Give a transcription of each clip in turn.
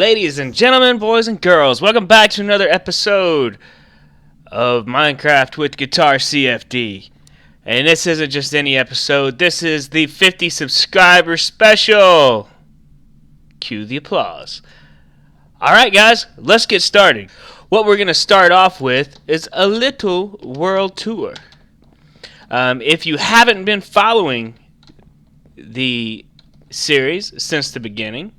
Ladies and gentlemen, boys and girls, welcome back to another episode of Minecraft with Guitar CFD. And this isn't just any episode, this is the 50 subscriber special. Cue the applause. Alright guys, let's get started. What we're going to start off with is a little world tour. If you haven't been following the series since the beginning,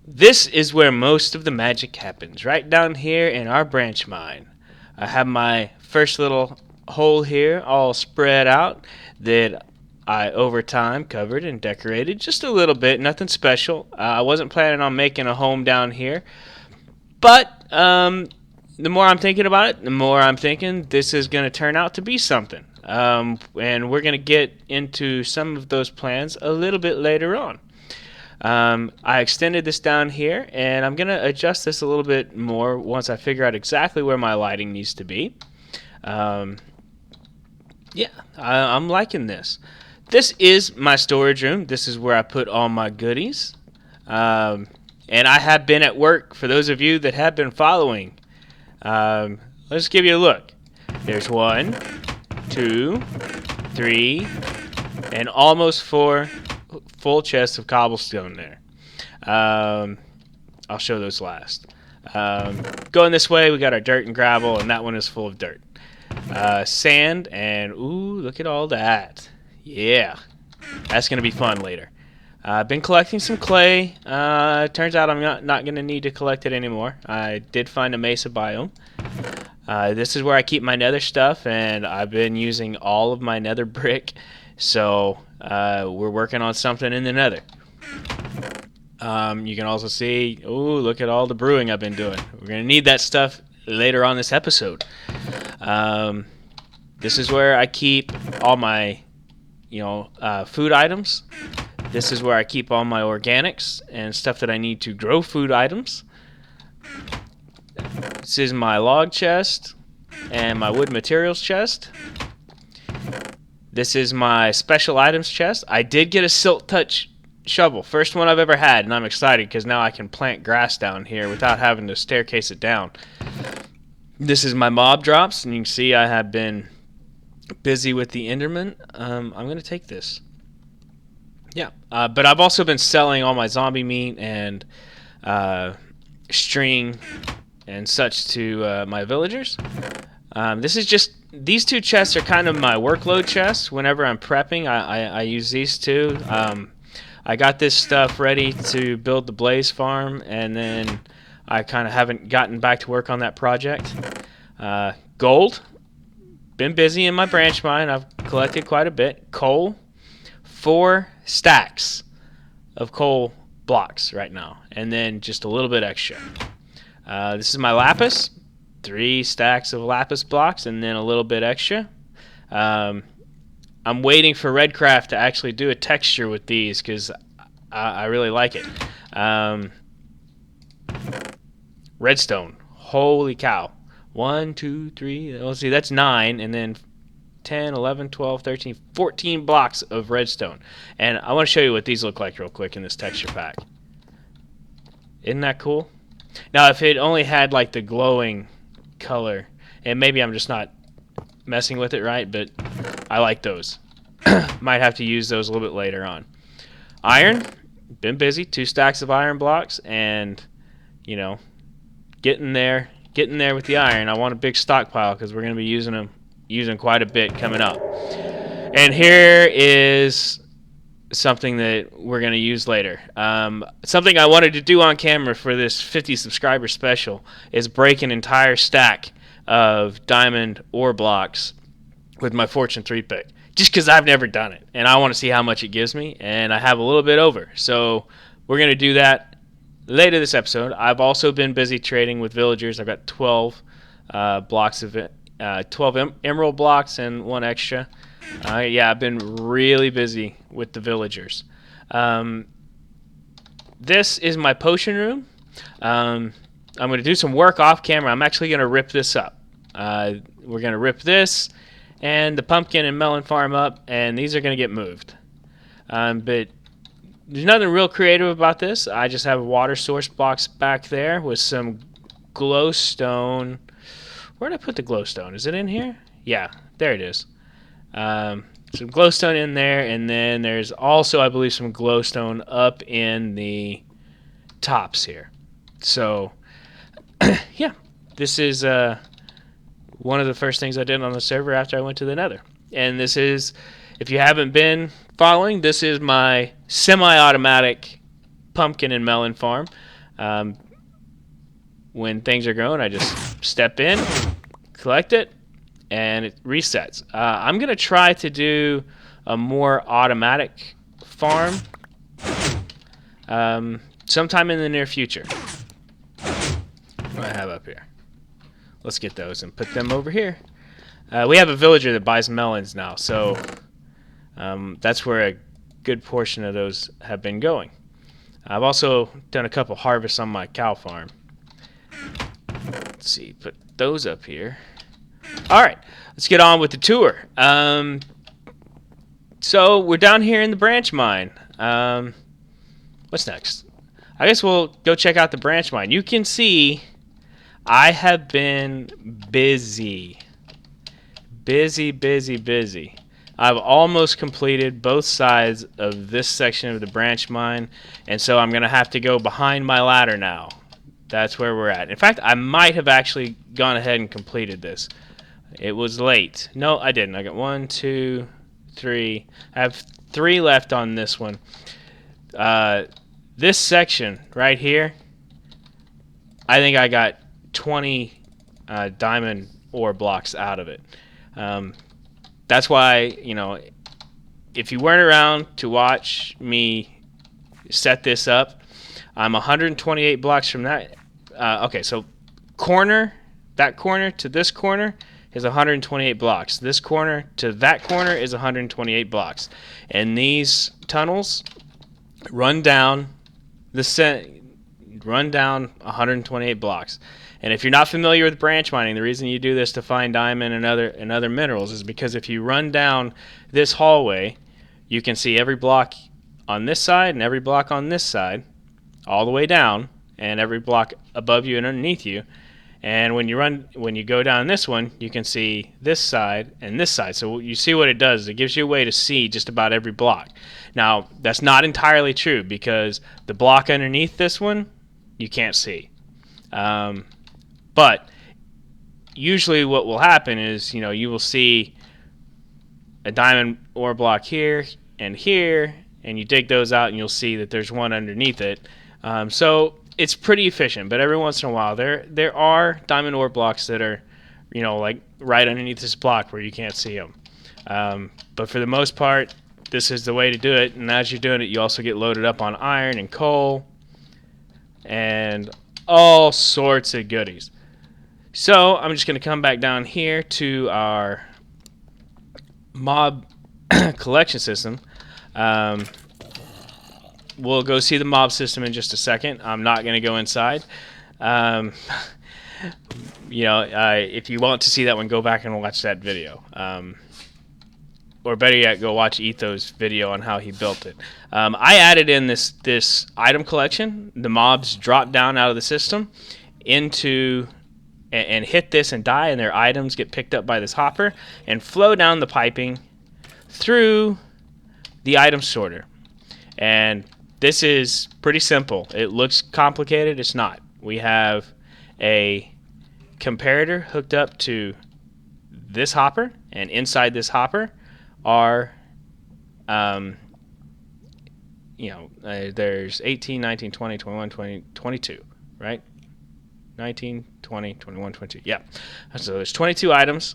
this is where most of the magic happens, right down here in our branch mine. I have my first little hole here all spread out that I over time covered and decorated just a little bit, nothing special. I wasn't planning on making a home down here, but the more I'm thinking about it, the more I'm thinking this is going to turn out to be something. And we're going to get into some of those plans a little bit later on. I extended this down here, and I'm going to adjust this a little bit more once I figure out exactly where my lighting needs to be. I'm liking this. This is my storage room. This is where I put all my goodies. And I have been at work, for those of you that have been following. Let's give you a look. There's 1, 2, 3, and almost 4 full chests of cobblestone there. I'll show those last. Going this way, we got our dirt and gravel, and that one is full of dirt. Sand, and ooh, look at all that. Yeah, that's going to be fun later. I've been collecting some clay. Turns out I'm not going to need to collect it anymore. I did find a mesa biome. This is where I keep my nether stuff, and I've been using all of my nether brick, so we're working on something in the nether. You can also see, ooh, look at all the brewing I've been doing. We're going to need that stuff later on this episode. This is where I keep all my, food items. This is where I keep all my organics and stuff that I need to grow food items. This is my log chest and my wood materials chest. This is my special items chest. I did get a Silk Touch shovel. First one I've ever had, and I'm excited because now I can plant grass down here without having to staircase it down. This is my mob drops, and you can see I have been busy with the Enderman. I'm going to take this. Yeah, but I've also been selling all my zombie meat and string and such to my villagers. These two chests are kind of my workload chests. Whenever I'm prepping, I use these two. I got this stuff ready to build the Blaze Farm, and then I kind of haven't gotten back to work on that project. Gold. Been busy in my branch mine. I've collected quite a bit. Coal. 4 stacks of coal blocks right now, and then just a little bit extra. This is my lapis. 3 stacks of lapis blocks and then a little bit extra. I'm waiting for Redcraft to actually do a texture with these because I really like it. Redstone. Holy cow. 1, 2, 3. Let's see, that's 9, and then 10, 11, 12, 13, 14 blocks of redstone. And I want to show you what these look like real quick in this texture pack. Isn't that cool? Now, if it only had like the glowing color, and maybe I'm just not messing with it right, but I like those. Might have to use those a little bit later on. Iron, been busy. 2 stacks of iron blocks, and getting there with the iron. I want a big stockpile because we're going to be using quite a bit coming up. And here is something that we're going to use later. Something I wanted to do on camera for this 50 subscriber special is break an entire stack of diamond ore blocks with my Fortune 3 pick. Just because I've never done it, and I want to see how much it gives me, and I have a little bit over. So we're going to do that later this episode. I've also been busy trading with villagers. I've got 12 blocks of it. 12 emerald blocks and 1 extra. I've been really busy with the villagers. This is my potion room. I'm going to do some work off camera. I'm actually going to rip this up. We're going to rip this and the pumpkin and melon farm up, and these are going to get moved. But there's nothing real creative about this. I just have a water source box back there with some glowstone. Where did I put the glowstone? Is it in here? Yeah, there it is. Some glowstone in there, and then there's also, I believe, some glowstone up in the tops here. So, yeah, this is one of the first things I did on the server after I went to the Nether. And this is, if you haven't been following, this is my semi-automatic pumpkin and melon farm. When things are growing, I just step in, collect it, and it resets. I'm going to try to do a more automatic farm sometime in the near future. What do I have up here? Let's get those and put them over here. We have a villager that buys melons now, so that's where a good portion of those have been going. I've also done a couple harvests on my cow farm. Let's see, put those up here. All right, let's get on with the tour. So we're down here in the branch mine. What's next? I guess we'll go check out the branch mine. You can see I have been busy. Busy. I've almost completed both sides of this section of the branch mine, and so I'm going to have to go behind my ladder now. That's where we're at. In fact, I might have actually gone ahead and completed this. It was late. No, I didn't. I got 1, 2, 3. I have 3 left on this one. This section right here, I think I got 20 diamond ore blocks out of it. That's why, you know, if you weren't around to watch me set this up, I'm 128 blocks from that. Okay, so that corner to this corner is 128 blocks. This corner to that corner is 128 blocks. And these tunnels run down 128 blocks. And if you're not familiar with branch mining, the reason you do this to find diamond and other minerals is because if you run down this hallway, you can see every block on this side and every block on this side, all the way down, and every block above you and underneath you. And when you go down this one, you can see this side and this side. So you see what it does. It gives you a way to see just about every block. Now, that's not entirely true because the block underneath this one, you can't see. But usually what will happen is, you know, you will see a diamond ore block here, and you dig those out and you'll see that there's one underneath it. So it's pretty efficient, but every once in a while there are diamond ore blocks that are, you know, like right underneath this block where you can't see them. But for the most part, this is the way to do it, and as you're doing it, you also get loaded up on iron and coal and all sorts of goodies. So I'm just going to come back down here to our mob collection system. We'll go see the mob system in just a second. I'm not going to go inside. You know, if you want to see that one, go back and watch that video. Or better yet, go watch Etho's video on how he built it. I added in this item collection. The mobs drop down out of the system into and hit this and die, and their items get picked up by this hopper and flow down the piping through the item sorter. And this is pretty simple. It looks complicated. It's not. We have a comparator hooked up to this hopper, and inside this hopper are, there's 18, 19, 20, 21, 20, 22, right? 19, 20, 21, 22. Yeah. So there's 22 items.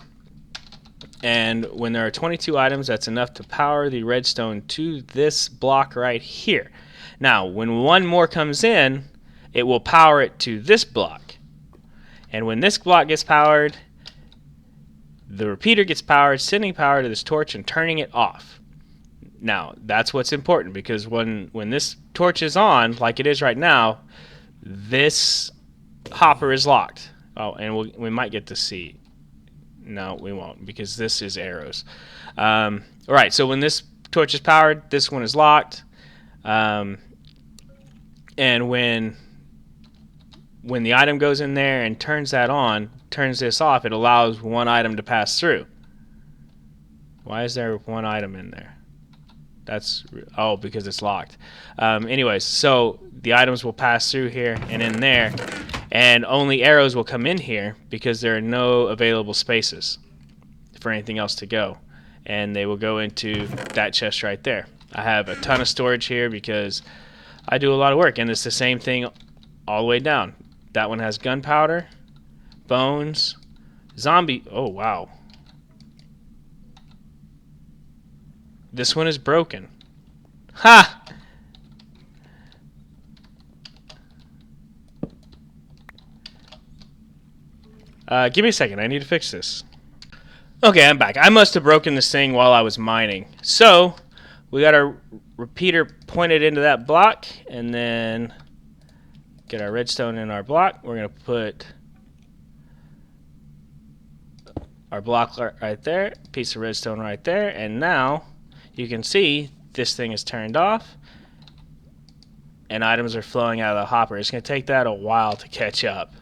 And when there are 22 items, that's enough to power the redstone to this block right here. Now, when one more comes in, it will power it to this block. And when this block gets powered, the repeater gets powered, sending power to this torch and turning it off. Now, that's what's important, because when this torch is on, like it is right now, this hopper is locked. Oh, and we might get to see. No, we won't, because this is arrows. All right, so when this torch is powered, this one is locked. And when the item goes in there and turns that on, turns this off, it allows one item to pass through. Why is there one item in there? That's, oh, because it's locked. Anyways, so the items will pass through here and in there, and only arrows will come in here because there are no available spaces for anything else to go. And they will go into that chest right there. I have a ton of storage here because I do a lot of work, and it's the same thing all the way down. That one has gunpowder, bones, zombie. Oh, wow. This one is broken. Ha! Give me a second. I need to fix this. Okay, I'm back. I must have broken this thing while I was mining. So, we got our repeater pointed into that block, and then get our redstone in our block. We're going to put our block right there, piece of redstone right there, and now you can see this thing is turned off and items are flowing out of the hopper. It's going to take that a while to catch up.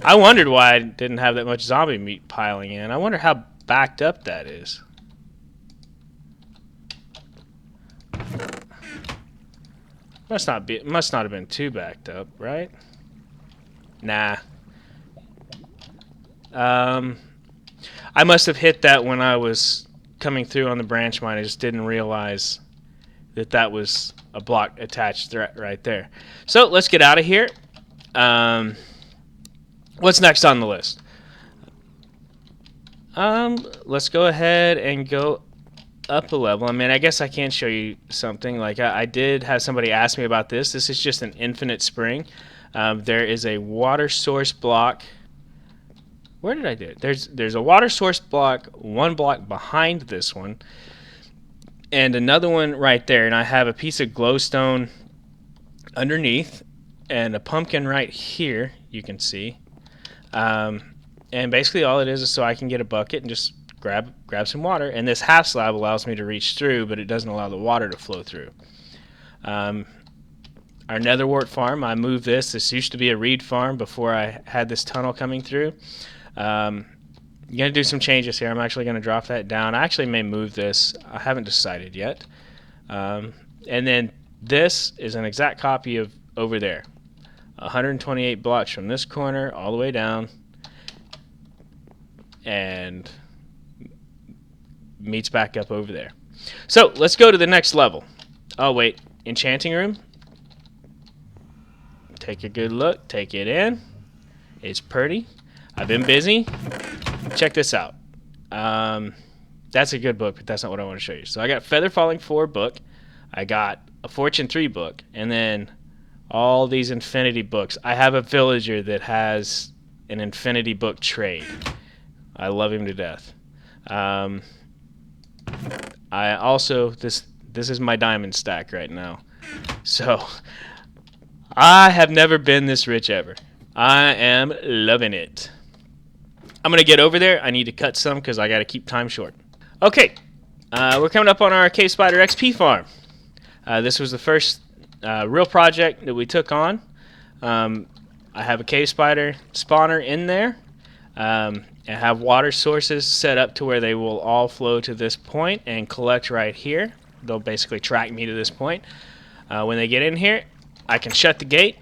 I wondered why I didn't have that much zombie meat piling in. I wonder how backed up that is. Must not have been too backed up, right? Nah. I must have hit that when I was coming through on the branch mine. I just didn't realize that that was a block attached right there. So let's get out of here. What's next on the list? Let's go ahead and go up a level. I mean, I guess I can show you something. Like I did have somebody ask me about this. This is just an infinite spring. There is a water source block. Where did I do it? There's a water source block, one block behind this one, and another one right there. And I have a piece of glowstone underneath, and a pumpkin right here. You can see. And basically all it is so I can get a bucket and just grab some water. And this half slab allows me to reach through, but it doesn't allow the water to flow through. Our netherwort farm, I moved this. This used to be a reed farm before I had this tunnel coming through. I'm going to do some changes here. I'm actually going to drop that down. I actually may move this. I haven't decided yet. And then this is an exact copy of over there. 128 blocks from this corner all the way down, and meets back up over there. So let's go to the next level. Oh wait, enchanting room. Take a good look. Take it in. It's pretty. I've been busy. Check this out. That's a good book, but that's not what I want to show you. So I got Feather Falling 4 book. I got a Fortune 3 book, and then all these infinity books. I have a villager that has an infinity book trade. I love him to death. I also, this is my diamond stack right now. So I have never been this rich ever. I am loving it. I'm going to get over there. I need to cut some because I got to keep time short. Okay, we're coming up on our Cave Spider XP farm. This was the first real project that we took on. I have a cave spider spawner in there. I have water sources set up to where they will all flow to this point and collect right here. They'll basically track me to this point. When they get in here, I can shut the gate,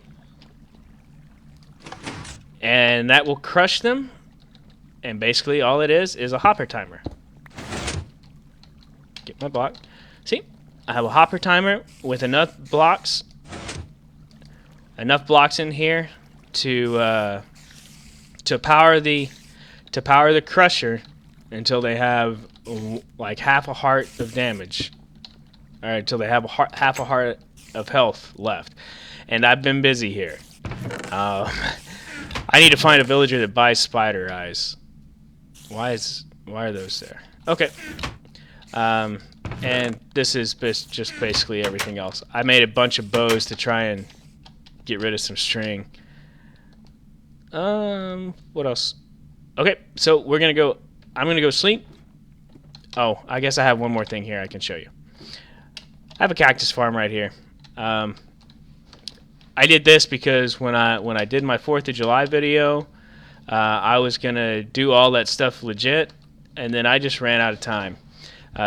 and that will crush them. And basically all it is a hopper timer. Get my block. See? I have a hopper timer with enough blocks in here to power the crusher until they have like half a heart of damage, or until they have half a heart of health left. And I've been busy here. I need to find a villager that buys spider eyes. Why are those there? Okay. And this is just basically everything else. I made a bunch of bows to try and get rid of some string. What else? Okay, so I'm gonna go sleep. Oh, I guess I have one more thing here I can show you. I have a cactus farm right here. I did this because when I did my 4th of July video, I was gonna do all that stuff legit, and then I just ran out of time.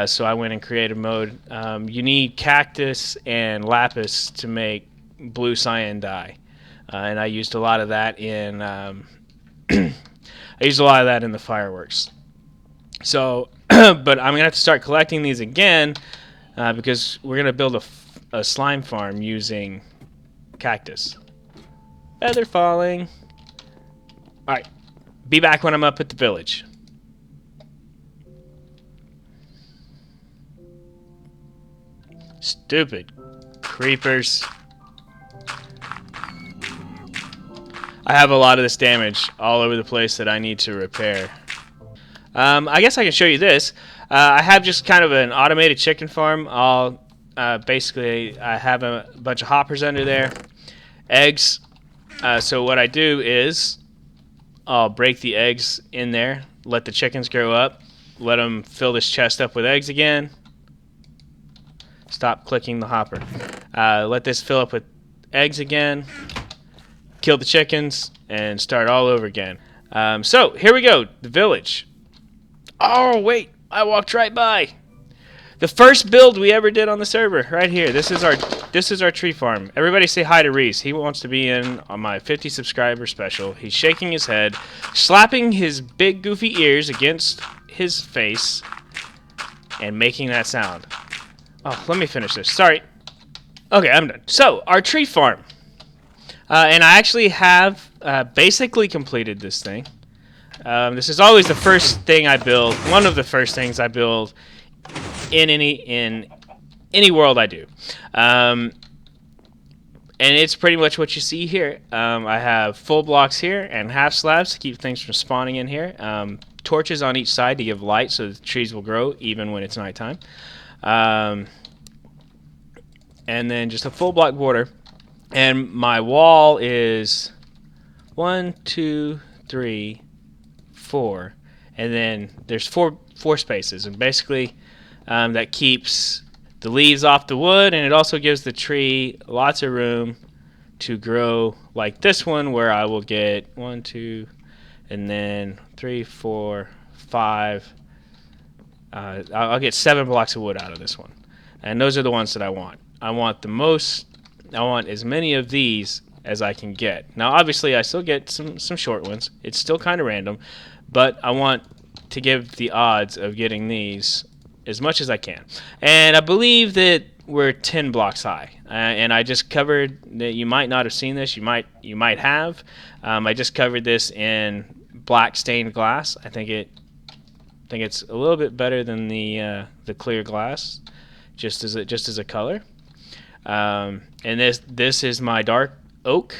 So I went in creative mode. You need cactus and lapis to make blue cyan dye, and I used a lot of that in the fireworks. So, but I'm gonna have to start collecting these again because we're gonna build a slime farm using cactus. Feather falling. All right, be back when I'm up at the village. Stupid creepers. I have a lot of this damage all over the place that I need to repair. I guess I can show you this. I have just kind of an automated chicken farm. Basically, I have a bunch of hoppers under there. Eggs. So what I do is I'll break the eggs in there, let the chickens grow up, let them fill this chest up with eggs again. Stop clicking the hopper. Let this fill up with eggs again. Kill the chickens and start all over again. So here we go, the village. Oh wait, I walked right by. The first build we ever did on the server, right here. This is our tree farm. Everybody say hi to Reese. He wants to be in on my 50 subscriber special. He's shaking his head, slapping his big goofy ears against his face, and making that sound. Oh, let me finish this. Sorry. Okay, I'm done. So, our tree farm. And I actually have basically completed this thing. This is always the first thing I build. One of the first things I build in any world I do. And it's pretty much what you see here. I have full blocks here and half slabs to keep things from spawning in here. Torches on each side to give light so the trees will grow even when it's nighttime. And then just a full block border. And my wall is 1, 2, 3, 4. And then there's four spaces. And basically that keeps the leaves off the wood, and it also gives the tree lots of room to grow like this one, where I will get 1, 2, and then 3, 4, 5. I'll get 7 blocks of wood out of this one. And those are the ones that I want. I want as many of these as I can get. Now, obviously, I still get some short ones. It's still kind of random, but I want to give the odds of getting these as much as I can. And I believe that we're 10 blocks high. And I just covered that. You might not have seen this. You might have. I just covered this in black stained glass. I think it's a little bit better than the clear glass, just as a color. And this is my dark oak.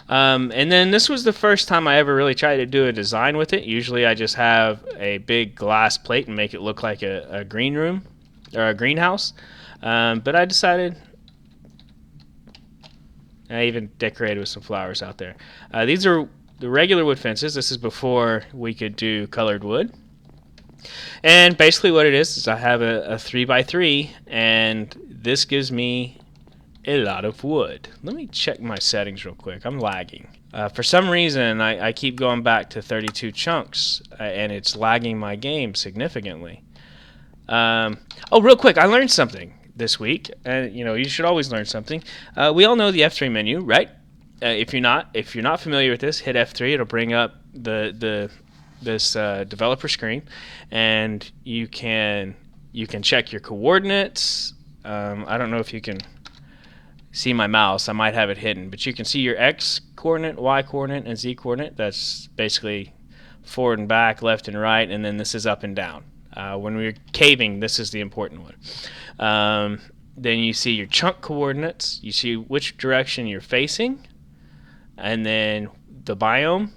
And then this was the first time I ever really tried to do a design with it. Usually I just have a big glass plate and make it look like a green room or a greenhouse. But I decided, I even decorated with some flowers out there. These are the regular wood fences. This is before we could do colored wood. And basically what it is I have a 3x3, and this gives me a lot of wood. Let me check my settings real quick. I'm lagging. For some reason, I keep going back to 32 chunks, and it's lagging my game significantly. Oh, real quick, I learned something this week, and you should always learn something. We all know the F3 menu, right? If you're not familiar with this, hit F3. It'll bring up this developer screen, and you can check your coordinates. I don't know if you can see my mouse. I might have it hidden, but you can see your X coordinate, Y coordinate, and Z coordinate. That's basically forward and back, left and right, and then this is up and down. When we're caving, this is the important one. Then you see your chunk coordinates. You see which direction you're facing, and then the biome,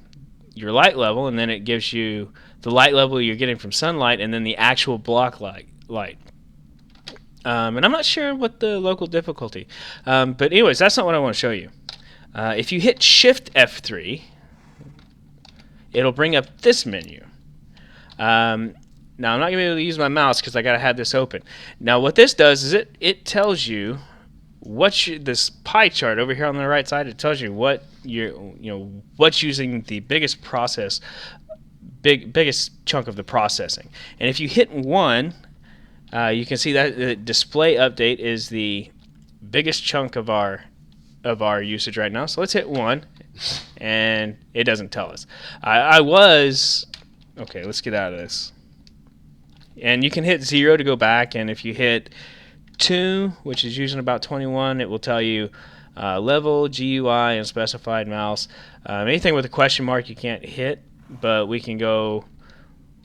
your light level, and then it gives you the light level you're getting from sunlight, and then the actual block light. And I'm not sure what the local difficulty. But anyways, that's not what I want to show you. If you hit Shift F3, it'll bring up this menu. Now I'm not gonna be able to use my mouse because I gotta have this open. Now what this does is it tells you this pie chart over here on the right side. It tells you what what's using the biggest biggest chunk of the processing. And if you hit 1, you can see that the display update is the biggest chunk of our usage right now. So let's hit 1, and it doesn't tell us. Okay, let's get out of this. And you can hit 0 to go back, and if you hit 2, which is using about 21, it will tell you level, GUI, and specified mouse. Anything with a question mark you can't hit, but we can go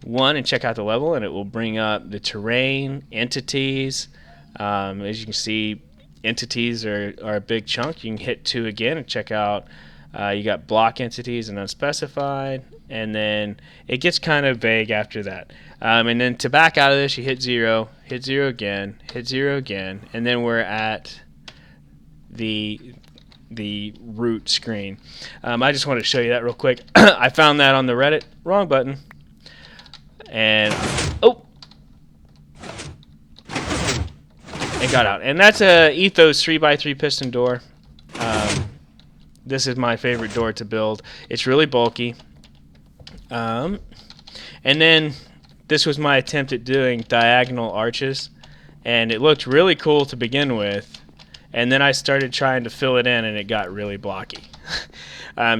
1 and check out the level, and it will bring up the terrain, entities. As you can see, entities are a big chunk. You can hit 2 again and check out. You got block entities and unspecified, and then it gets kind of vague after that. And then to back out of this, you hit 0 again, hit 0 again, and then we're at the root screen. I just wanted to show you that real quick. I found that on the Reddit. Wrong button. And it got out. And that's a Ethos 3x3 piston door. This is my favorite door to build. It's really bulky. And then this was my attempt at doing diagonal arches, and it looked really cool to begin with, and then I started trying to fill it in and it got really blocky.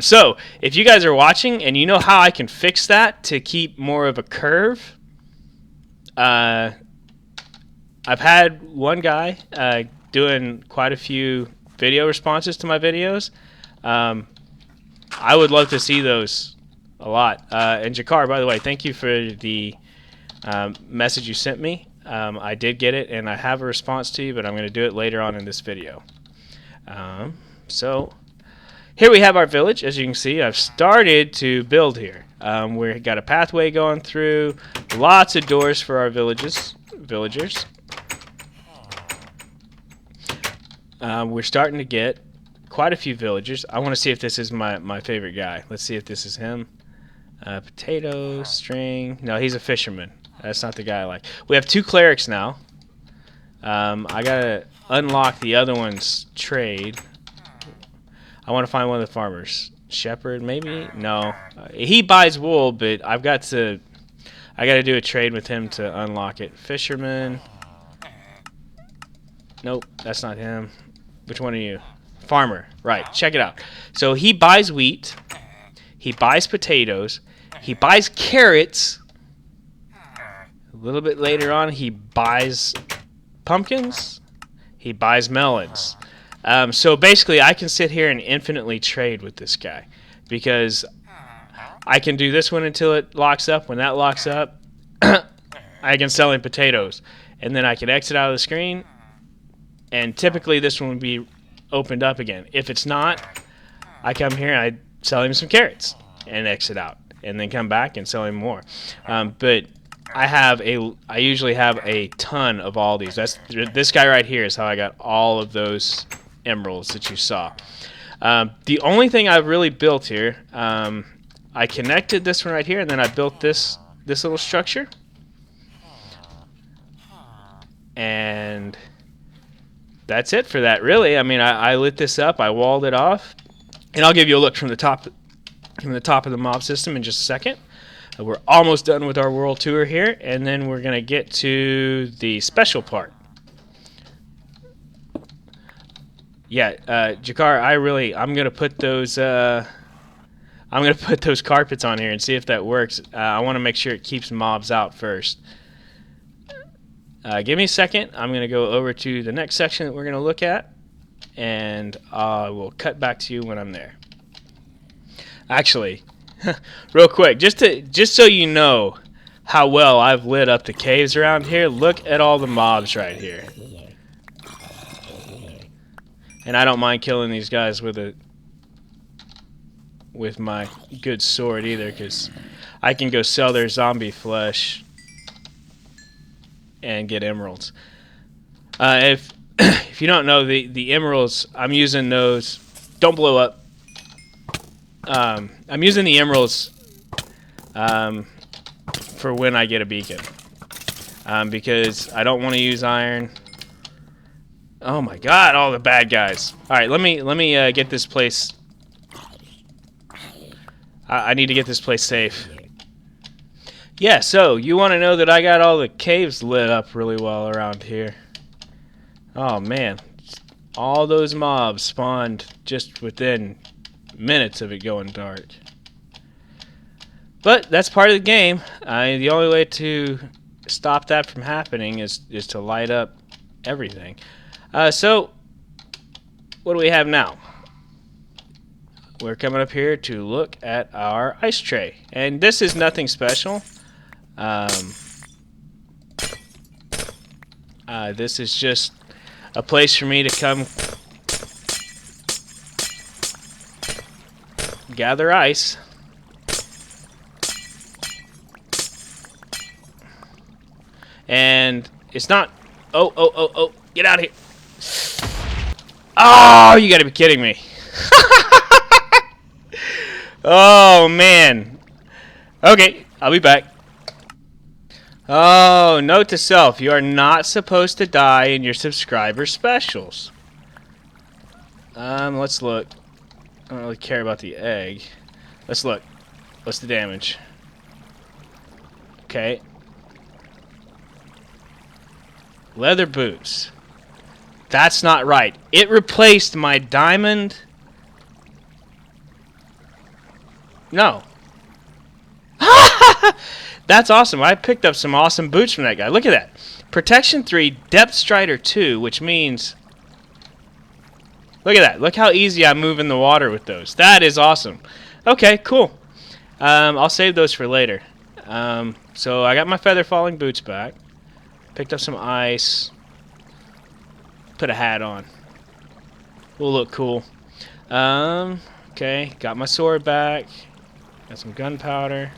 So if you guys are watching and you know how I can fix that to keep more of a curve, I've had one guy doing quite a few video responses to my videos. I would love to see those a lot. And Jakar, by the way, thank you for the message you sent me. I did get it, and I have a response to you, but I'm going to do it later on in this video. So here we have our village. As you can see, I've started to build here. We've got a pathway going through, lots of doors for our villagers. We're starting to get quite a few villagers. I want to see if this is my favorite guy. Let's see if this is him. Potato, string. No, he's a fisherman. That's not the guy I like. We have 2 clerics now. I gotta unlock the other one's trade. I want to find one of the farmers. Shepherd, maybe? No. He buys wool, but I gotta do a trade with him to unlock it. Fisherman. Nope, that's not him. Which one are you? Farmer. Right, check it out. So he buys wheat. He buys potatoes. He buys carrots. A little bit later on, he buys pumpkins. He buys melons. So basically, I can sit here and infinitely trade with this guy because I can do this one until it locks up. When that locks up, I can sell him potatoes. And then I can exit out of the screen, and typically this one would be opened up again. If it's not, I come here and I sell him some carrots and exit out, and then come back and sell him more. But I usually have a ton of all these. This guy right here is how I got all of those emeralds that you saw. The only thing I've really built here, I connected this one right here, and then I built this little structure. And that's it for that, really. I mean, I lit this up, I walled it off, and I'll give you a look from the top of the mob system in just a second. We're almost done with our world tour here, and then we're gonna get to the special part. Yeah, Jakar, I'm gonna put those carpets on here and see if that works. I want to make sure it keeps mobs out first. Give me a second. I'm gonna go over to the next section that we're gonna look at, and I will cut back to you when I'm there. Actually, real quick, just so you know how well I've lit up the caves around here, look at all the mobs right here. And I don't mind killing these guys with my good sword either, because I can go sell their zombie flesh and get emeralds. If you don't know, the emeralds, I'm using those. Don't blow up. I'm using the emeralds for when I get a beacon. because I don't want to use iron. Oh my god, all the bad guys. Alright, let me get this place. I need to get this place safe. Yeah, so you want to know that I got all the caves lit up really well around here. Oh man, all those mobs spawned just within minutes of it going dark. But that's part of the game. The only way to stop that from happening is to light up everything. So, what do we have now? We're coming up here to look at our ice tray. And this is nothing special. This is just a place for me to come gather ice. And it's not... Oh, get out of here. Oh, you gotta be kidding me. Oh, man. Okay, I'll be back. Oh, note to self, you are not supposed to die in your subscriber specials. Let's look. I don't really care about the egg. Let's look. What's the damage? Okay. Leather boots. That's not right. It replaced my diamond. No. That's awesome. I picked up some awesome boots from that guy. Look at that. Protection 3, Depth Strider 2, which means... Look at that. Look how easy I move in the water with those. That is awesome. Okay, cool. I'll save those for later. So I got my feather falling boots back. Picked up some ice. Put a hat on. Will look cool. Okay, got my sword back. Got some gunpowder.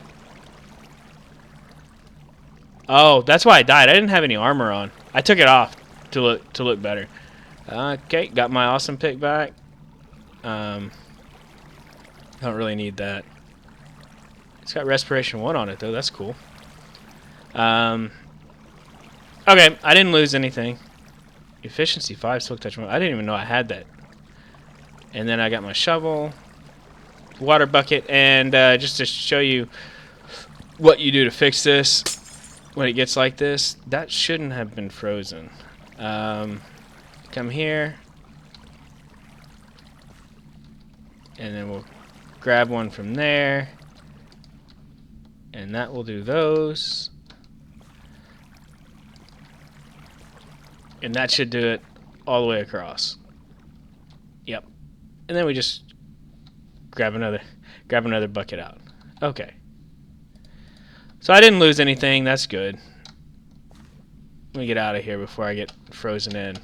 Oh, that's why I died. I didn't have any armor on. I took it off to look better. Okay, got my awesome pick back. Don't really need that. It's got respiration 1 on it though. That's cool. Okay, I didn't lose anything. Efficiency 5, silk touch 1. I didn't even know I had that. And then I got my shovel, water bucket, and just to show you what you do to fix this when it gets like this. That shouldn't have been frozen. Come here, and then we'll grab one from there, and that will do those. And that should do it all the way across. Yep. And then we just grab another bucket out. Okay. So I didn't lose anything. That's good. Let me get out of here before I get frozen in.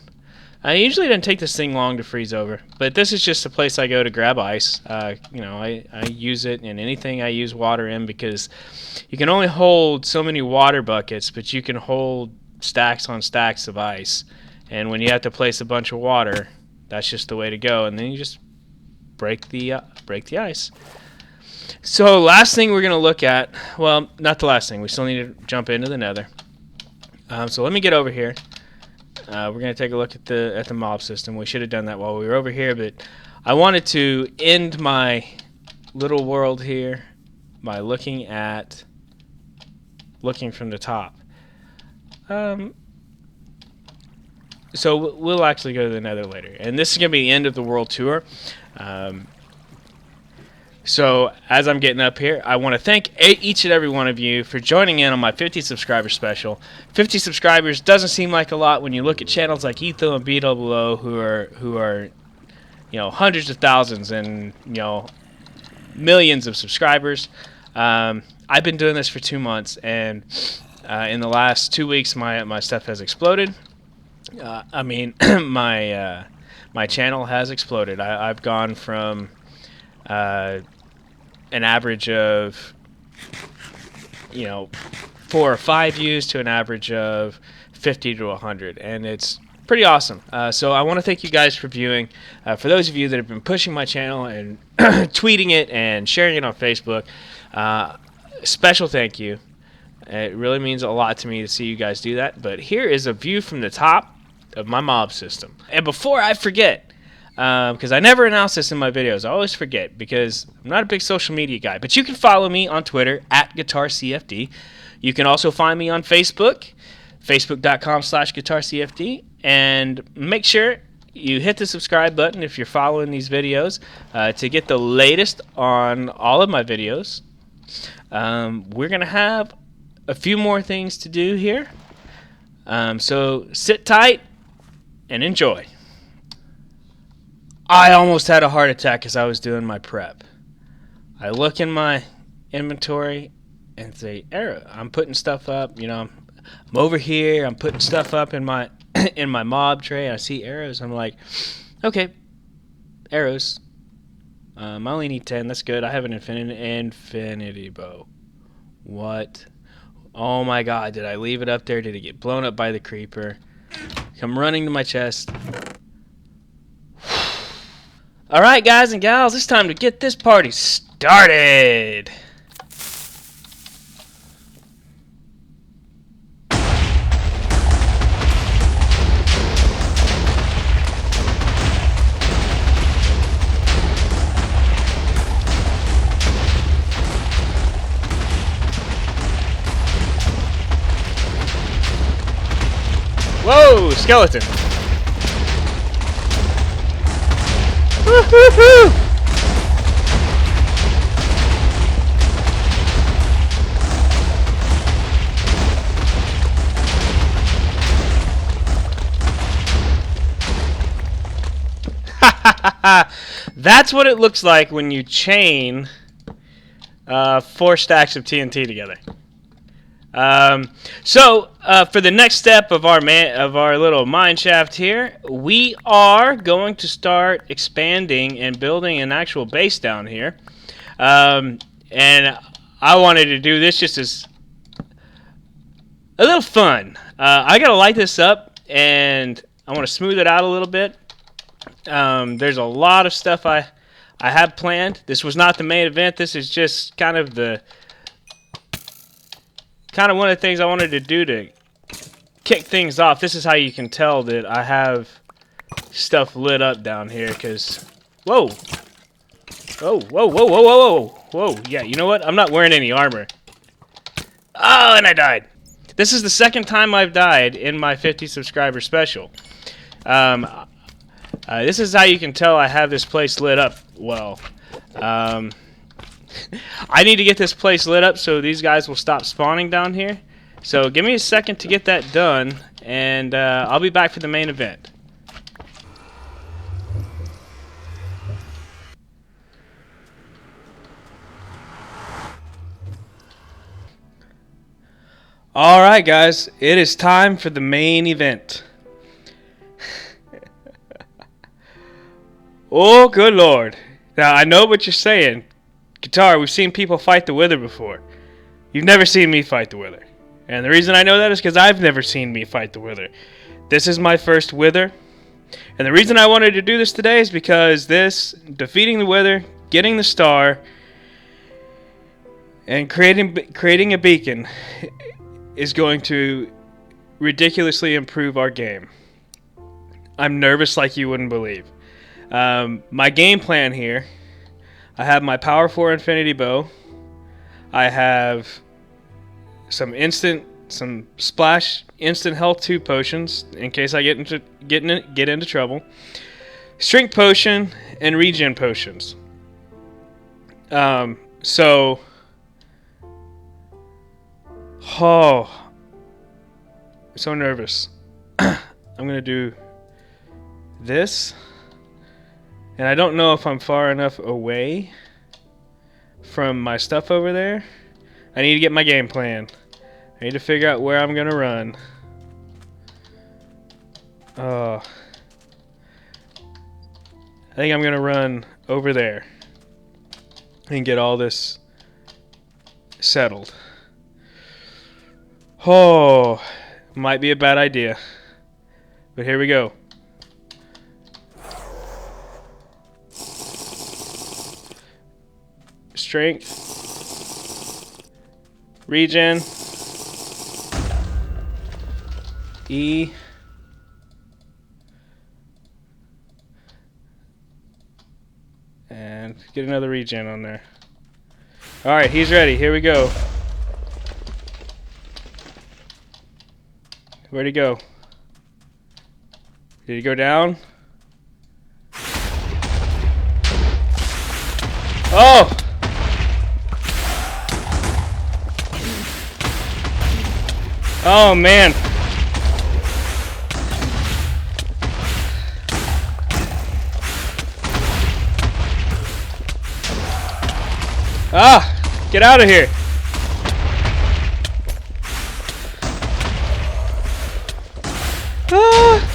I usually don't take this thing long to freeze over, but this is just a place I go to grab ice. You know, I use it in anything I use water in, because you can only hold so many water buckets, but you can hold stacks on stacks of ice. And when you have to place a bunch of water, that's just the way to go. And then you just break the ice. So last thing we're going to look at, well, not the last thing. We still need to jump into the nether. So let me get over here. We're going to take a look at the mob system. We should have done that while we were over here, but I wanted to end my little world here by looking from the top. So we'll actually go to the nether later. And this is going to be the end of the world tour. So as I'm getting up here, I want to thank each and every one of you for joining in on my 50 subscriber special. 50 subscribers doesn't seem like a lot when you look at channels like Etho and BWO who are you know, hundreds of thousands and, you know, millions of subscribers. I've been doing this for 2 months, and in the last 2 weeks my stuff has exploded. I mean, my channel has exploded. I've gone from an average of, you know, 4 or 5 views to an average of 50 to 100, and it's pretty awesome. So I want to thank you guys for viewing. For those of you that have been pushing my channel and tweeting it and sharing it on Facebook, special thank you. It really means a lot to me to see you guys do that. But here is a view from the top of my mob system. And before I forget, because I never announce this in my videos, I always forget because I'm not a big social media guy. But you can follow me on Twitter at GuitarCFD. You can also find me on Facebook, facebook.com/GuitarCFD. And make sure you hit the subscribe button if you're following these videos to get the latest on all of my videos. We're going to have a few more things to do here. So sit tight and enjoy. I almost had a heart attack as I was doing my prep. I look in my inventory and say, "Arrow, I'm putting stuff up. You know, I'm over here. I'm putting stuff up in my in my mob tray. And I see arrows. I'm like, okay, arrows. I only need 10. That's good. I have an infinity bow. What? Oh my God! Did I leave it up there? Did it get blown up by the creeper? Come running to my chest." Alright guys and gals, it's time to get this party started! Whoa, skeleton! Woo-hoo-hoo! That's what it looks like when you chain 4 stacks of TNT together. For the next step of our little mine shaft here, we are going to start expanding and building an actual base down here. And I wanted to do this just as a little fun. I gotta light this up and I want to smooth it out a little bit. There's a lot of stuff I have planned. This was not the main event. This is just kind of one of the things I wanted to do to kick things off. This is how you can tell that I have stuff lit up down here, because... Whoa! Whoa, whoa, whoa, whoa, whoa, whoa! Yeah, you know what? I'm not wearing any armor. Oh, and I died! This is the second time I've died in my 50 subscriber special. This is how you can tell I have this place lit up well. I need to get this place lit up so these guys will stop spawning down here. So give me a second to get that done, and I'll be back for the main event. Alright guys, it is time for the main event. Oh good lord. Now I know what you're saying. Guitar, we've seen people fight the Wither before. You've never seen me fight the Wither. And the reason I know that is because I've never seen me fight the Wither. This is my first Wither. And the reason I wanted to do this today is because defeating the Wither, getting the star, and creating a beacon is going to ridiculously improve our game. I'm nervous like you wouldn't believe. My game plan here, I have my Power 4 Infinity Bow. I have some splash instant health 2 potions in case I get into trouble. Strength potion and regen potions. So I'm so nervous. I'm gonna do this. And I don't know if I'm far enough away from my stuff over there. I need to get my game plan. I need to figure out where I'm going to run. I think I'm going to run over there and get all this settled. Oh, might be a bad idea. But here we go. Strength, regen, E. And get another regen on there. Alright, he's ready. Here we go. Where'd he go? Did he go down? Oh! Oh, man. Ah! Get out of here! Ah!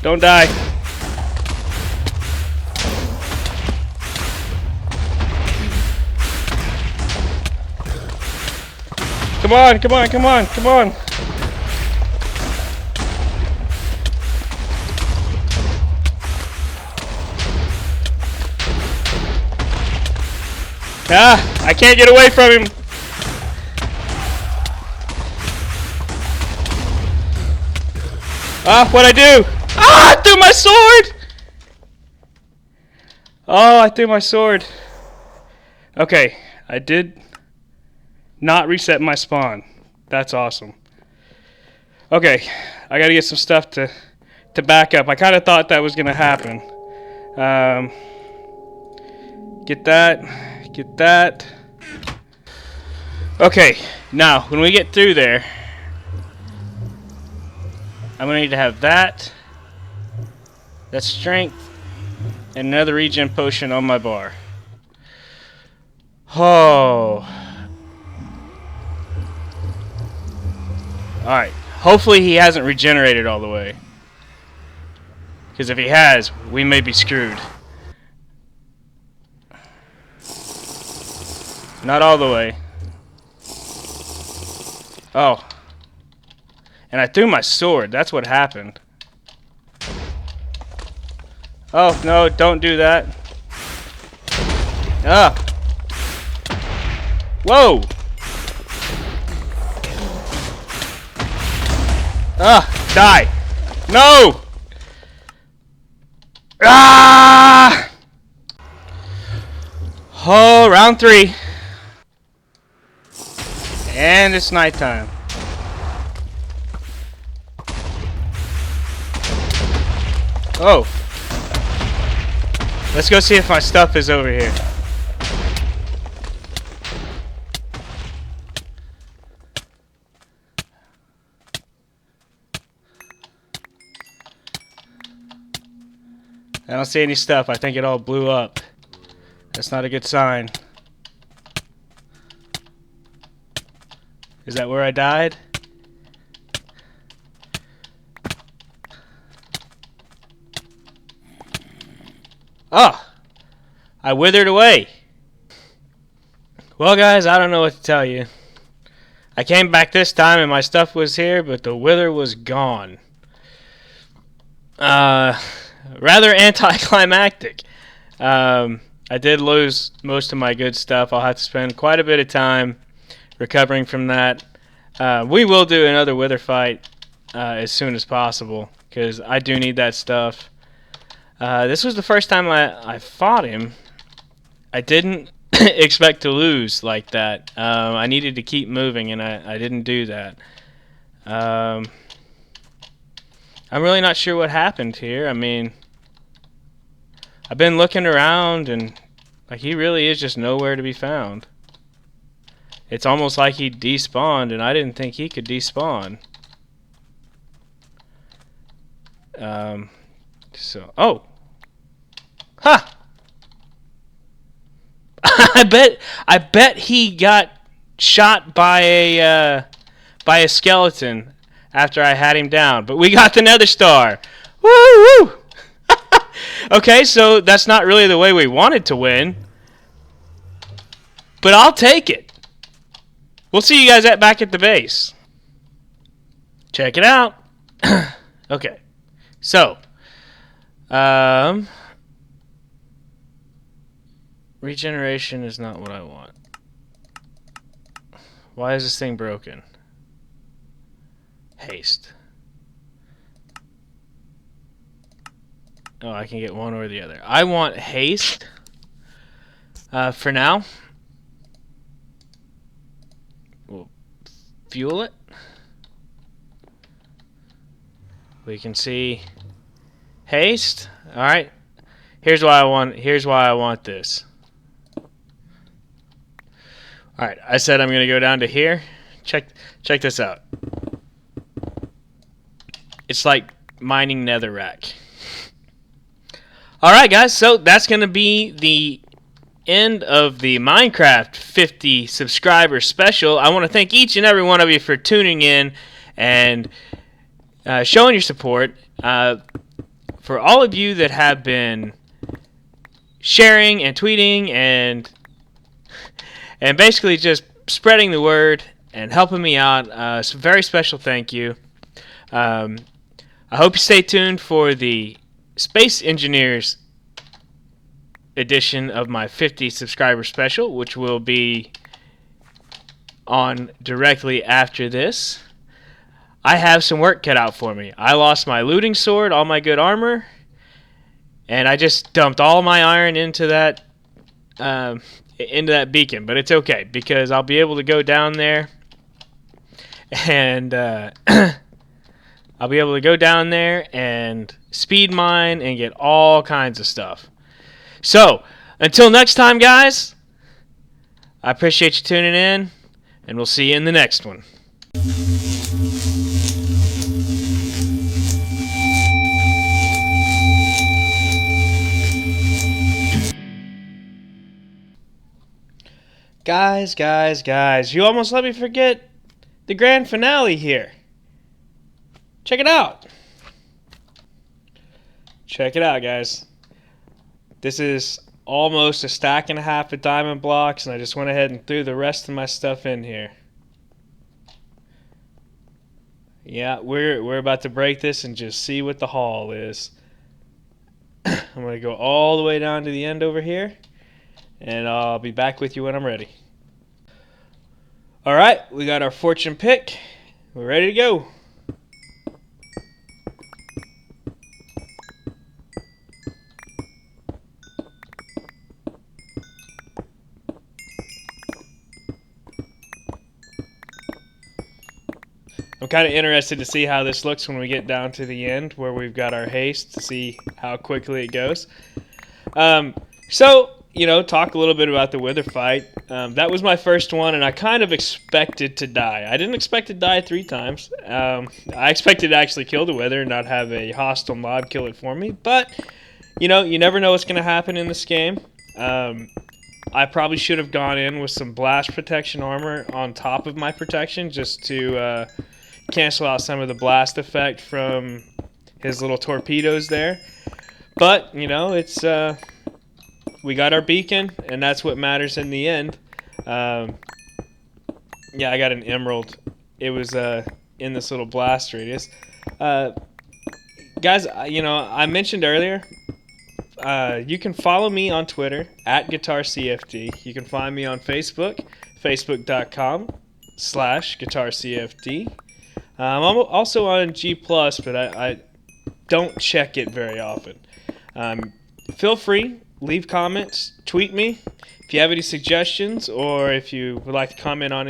Don't die. Come on, come on, come on, come on. Ah, I can't get away from him. Ah, what'd I do? Ah, I threw my sword! Oh, I threw my sword. Okay, I did not reset my spawn. That's awesome. Okay, I gotta get some stuff to back up. I kind of thought that was gonna happen. Get that. Get that. Okay, now when we get through there, I'm gonna need to have that. That's strength. And another regen potion on my bar. Oh. Alright. Hopefully he hasn't regenerated all the way. Because if he has, we may be screwed. Not all the way. Oh. And I threw my sword. That's what happened. Oh, no, don't do that. Ah. Whoa. Ah, die. No. Ah. Oh, round 3. And it's nighttime. Oh. Let's go see if my stuff is over here. I don't see any stuff. I think it all blew up. That's not a good sign. Is that where I died? Oh! I withered away. Well, guys, I don't know what to tell you. I came back this time and my stuff was here, but the wither was gone. Rather anticlimactic. I did lose most of my good stuff. I'll have to spend quite a bit of time recovering from that. We will do another wither fight as soon as possible, because I do need that stuff. This was the first time I fought him. I didn't expect to lose like that. I needed to keep moving, and I didn't do that. I'm really not sure what happened here. I mean, I've been looking around, and like he really is just nowhere to be found. It's almost like he despawned, and I didn't think he could despawn. Oh. Huh. I bet he got shot by a skeleton after I had him down. But we got the Nether Star. Woo woo. Okay, so that's not really the way we wanted to win. But I'll take it. We'll see you guys back at the base. Check it out. Okay. So, Um, regeneration is not what I want. Why is this thing broken? Haste. Oh, I can get one or the other. I want haste for now. We'll fuel it. We can see haste. All right. Here's why I want this. All right. I said I'm going to go down to here. Check this out. It's like mining netherrack. All right, guys. So that's going to be the end of the Minecraft 50 subscriber special. I want to thank each and every one of you for tuning in and showing your support. For all of you that have been sharing and tweeting and basically just spreading the word and helping me out, it's a very special thank you. I hope you stay tuned for the Space Engineers edition of my 50 subscriber special, which will be on directly after this. I have some work cut out for me. I lost my looting sword, all my good armor, and I just dumped all my iron into that beacon. But it's okay because I'll be able to go down there and speed mine and get all kinds of stuff. So, until next time, guys, I appreciate you tuning in, and we'll see you in the next one. Guys, you almost let me forget the grand finale here. Check it out. Check it out, guys. This is almost a stack and a half of diamond blocks, and I just went ahead and threw the rest of my stuff in here. Yeah, we're about to break this and just see what the haul is. I'm going to go all the way down to the end over here, and I'll be back with you when I'm ready. Alright, we got our fortune pick. We're ready to go. I'm kind of interested to see how this looks when we get down to the end where we've got our haste to see how quickly it goes. So, talk a little bit about the wither fight. That was my first one, and I kind of expected to die. I didn't expect to die 3 times. I expected to actually kill the wither and not have a hostile mob kill it for me. But, you never know what's going to happen in this game. I probably should have gone in with some blast protection armor on top of my protection just to cancel out some of the blast effect from his little torpedoes there. But, it's we got our beacon, and that's what matters in the end. Yeah, I got an emerald. It was in this little blast radius. Guys, I mentioned earlier, you can follow me on Twitter @GuitarCFD. You can find me on Facebook, facebook.com/GuitarCFD. I'm also on G+, but I don't check it very often. Feel free, leave comments, tweet me if you have any suggestions, or if you would like to comment on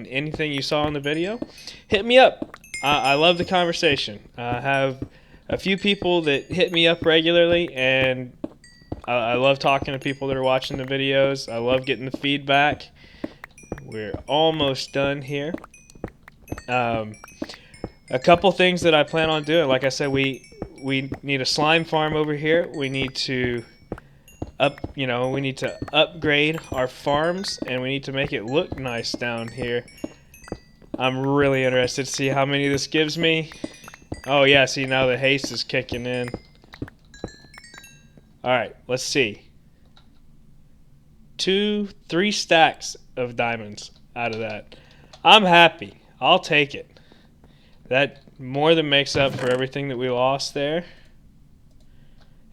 anything you saw in the video. Hit me up. I love the conversation. I have a few people that hit me up regularly, and I love talking to people that are watching the videos. I love getting the feedback. We're almost done here. A couple things that I plan on doing. Like I said, we need a slime farm over here. We need to upgrade our farms, and we need to make it look nice down here. I'm really interested to see how many this gives me. Oh yeah, see, now the haste is kicking in. Alright, let's see. 3 stacks of diamonds out of that. I'm happy. I'll take it. That more than makes up for everything that we lost there.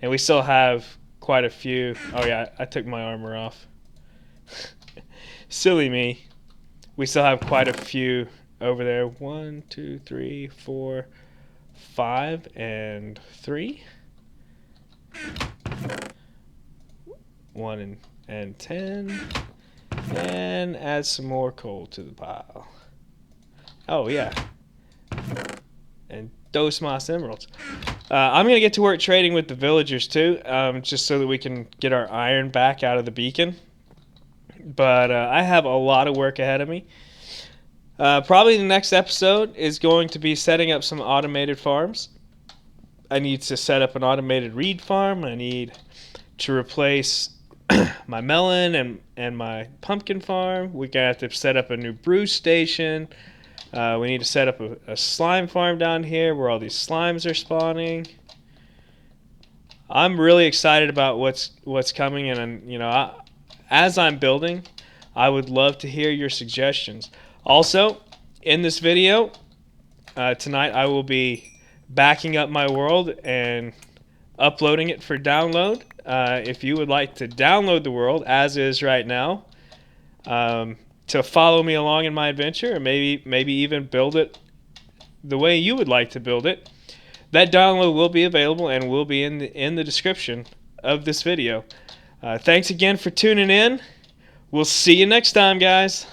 And we still have quite a few. Oh yeah, I took my armor off. Silly me. We still have quite a few over there. 1, 2, 3, 4, 5, and 3. 1 and 10. And add some more coal to the pile. Oh yeah. And those moss emeralds. I'm going to get to work trading with the villagers too, just so that we can get our iron back out of the beacon. But I have a lot of work ahead of me. Probably the next episode is going to be setting up some automated farms. I need to set up an automated reed farm. I need to replace my melon and my pumpkin farm. We're going to have to set up a new brew station. We need to set up a slime farm down here where all these slimes are spawning. I'm really excited about what's coming, and as I'm building, I would love to hear your suggestions. Also, in this video tonight, I will be backing up my world and uploading it for download. If you would like to download the world as is right now, to follow me along in my adventure, or maybe even build it the way you would like to build it, that download will be available and will be in the description of this video. Thanks again for tuning in. We'll see you next time, guys.